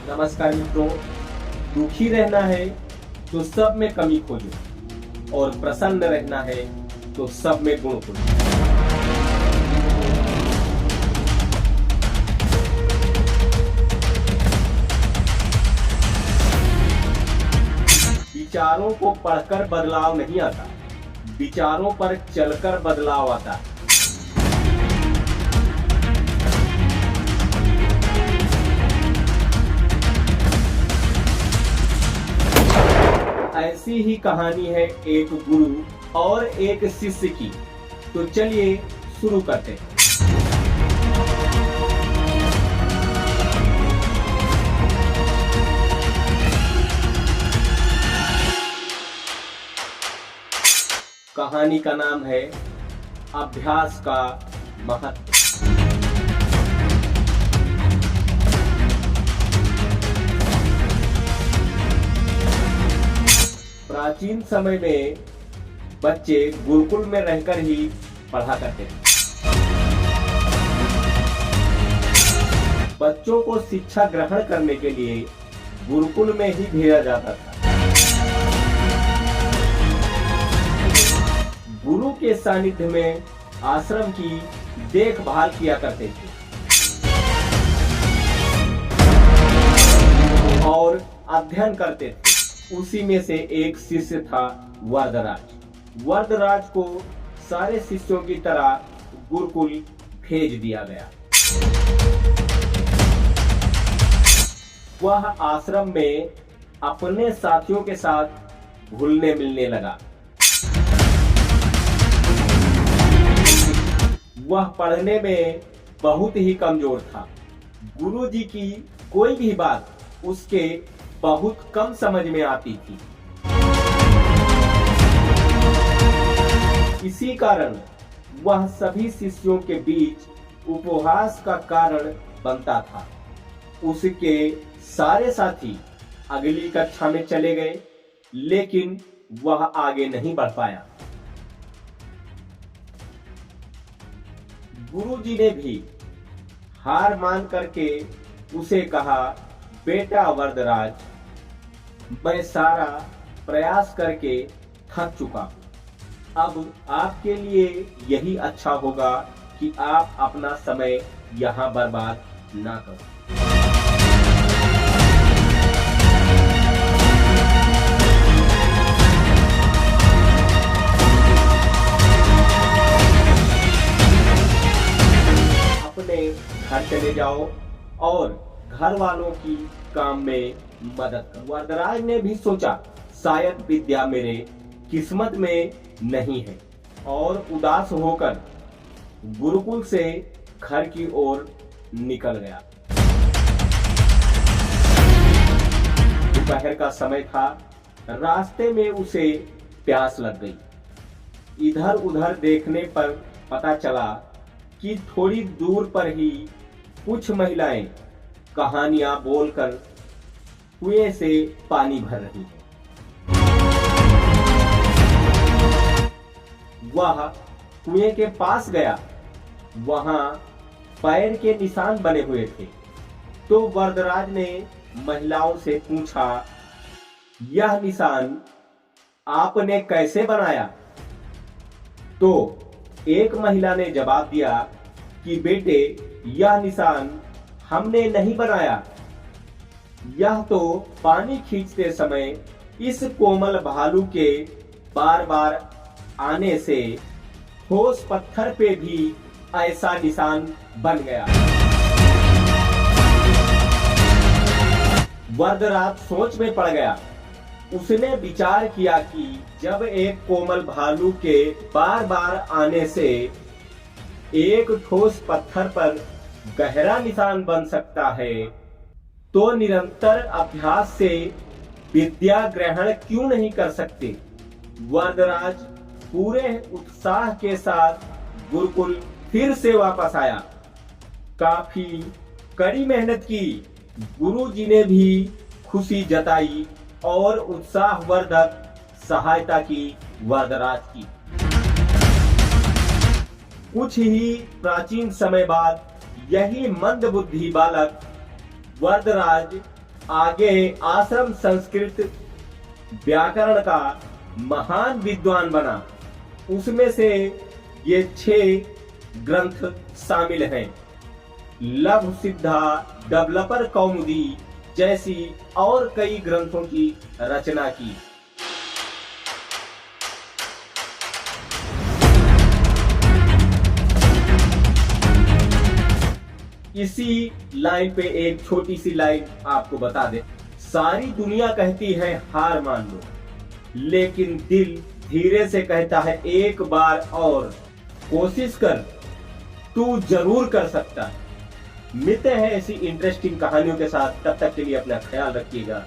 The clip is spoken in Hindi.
नमस्कार मित्रों। दुखी रहना है तो सब में कमी खोजो और प्रसन्न रहना है तो सब में गुण खोजो। विचारों को पढ़कर बदलाव नहीं आता, विचारों पर चलकर बदलाव आता है। ऐसी ही कहानी है एक गुरु और एक शिष्य की। तो चलिए शुरू करते हैं। कहानी का नाम है अभ्यास का महत्व। प्राचीन समय में बच्चे गुरुकुल में रहकर ही पढ़ा करते थे। बच्चों को शिक्षा ग्रहण करने के लिए गुरुकुल में ही भेजा जाता था। गुरु के सानिध्य में आश्रम की देखभाल किया करते थे और अध्ययन करते थे। उसी में से एक शिष्य था वरदराज। वरदराज को सारे शिष्यों की तरह गुरुकुल भेज दिया गया। वह आश्रम में अपने साथियों के साथ घुलने मिलने लगा। वह पढ़ने में बहुत ही कमजोर था। गुरुजी की कोई भी बात उसके बहुत कम समझ में आती थी। इसी कारण वह सभी शिष्यों के बीच उपहास का कारण बनता था। उसके सारे साथी अगली कक्षा में चले गए, लेकिन वह आगे नहीं बढ़ पाया। गुरुजी ने भी हार मान करके उसे कहा, बेटा वरदराज, मैं सारा प्रयास करके थक चुका हूं। अब आपके लिए यही अच्छा होगा कि आप अपना समय यहाँ बर्बाद ना करो। अपने घर चले जाओ और घर वालों की काम में मदद करो। वरदराज ने भी सोचा शायद विद्या मेरे किस्मत में नहीं है और उदास होकर गुरुकुल से घर की ओर निकल गया। दोपहर का समय था। रास्ते में उसे प्यास लग गई। इधर उधर देखने पर पता चला कि थोड़ी दूर पर ही कुछ महिलाएं कहानियां बोलकर कुएं से पानी भर रही है। वह कुएं के पास गया। वहां पैर के निशान बने हुए थे। तो वरदराज ने महिलाओं से पूछा, यह निशान आपने कैसे बनाया? तो एक महिला ने जवाब दिया कि बेटे, यह निशान हमने नहीं बनाया। यह तो पानी खींचते समय इस कोमल भालू के बार बार आने से ठोस पत्थर पे भी ऐसा निशान बन गया। वरदराज सोच में पड़ गया। उसने विचार किया कि जब एक कोमल भालू के बार बार आने से एक ठोस पत्थर पर गहरा निशान बन सकता है, तो निरंतर अभ्यास से विद्या ग्रहण क्यों नहीं कर सकते। वरदराज पूरे उत्साह के साथ गुरुकुल फिर से वापस आया। काफी कड़ी मेहनत की। गुरुजी ने भी खुशी जताई और उत्साहवर्धक सहायता की वरदराज की। कुछ ही प्राचीन समय बाद यही मंदबुद्धि बालक वरदराज आगे आश्रम संस्कृत व्याकरण का महान विद्वान बना। उसमें से ये 6 ग्रंथ शामिल हैं। लघु सिद्धा, डेवलपर कौमुदी जैसी और कई ग्रंथों की रचना की। इसी लाइन पे एक छोटी सी लाइन आपको बता दे। सारी दुनिया कहती है हार मान लो, लेकिन दिल धीरे से कहता है एक बार और कोशिश कर, तू जरूर कर सकता है। मिलते हैं ऐसी इंटरेस्टिंग कहानियों के साथ, तब तक के लिए अपना ख्याल रखिएगा।